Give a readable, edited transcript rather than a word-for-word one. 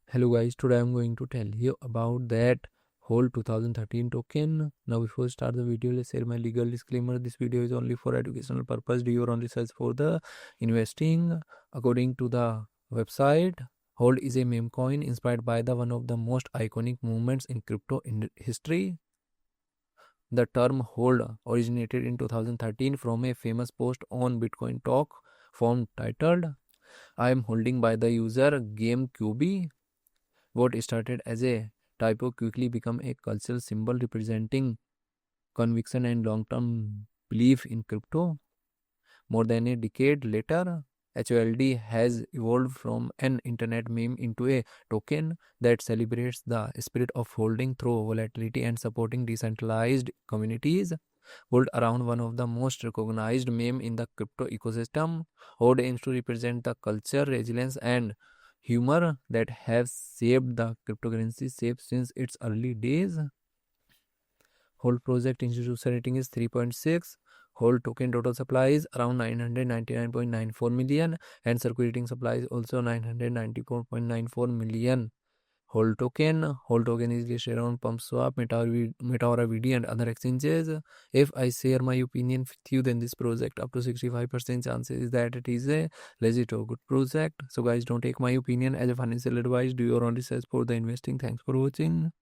Hello guys, today I'm going to tell you about that whole 2013 token. Now before we start the video, let's share my legal disclaimer. This video is only for educational purpose. Do your own research for the investing. According to the website, HODL is a meme coin inspired by the one of the most iconic movements in crypto history. The term HODL originated in 2013 from a famous post on Bitcoin Talk forum titled I am holding by the user GameCube. What started as a typo quickly became a cultural symbol representing conviction and long-term belief in crypto. More than a decade later, HOLD has evolved from an internet meme into a token that celebrates the spirit of holding through volatility and supporting decentralized communities. Hold around one of the most recognized meme in the crypto ecosystem. Hold aims to represent the culture, resilience, and humor that have shaped the cryptocurrency shape since its early days. Whole project institution rating is 3.6. Whole token total supply is around 999.94 million and circulating supply is also 994.94 million. Whole token is listed on PumpSwap, MetaVD and other exchanges. If I share my opinion with you, then this project up to 65% chances is that it is a legit or good project. So guys, don't take my opinion as a financial advice. Do your own research for the investing. Thanks for watching.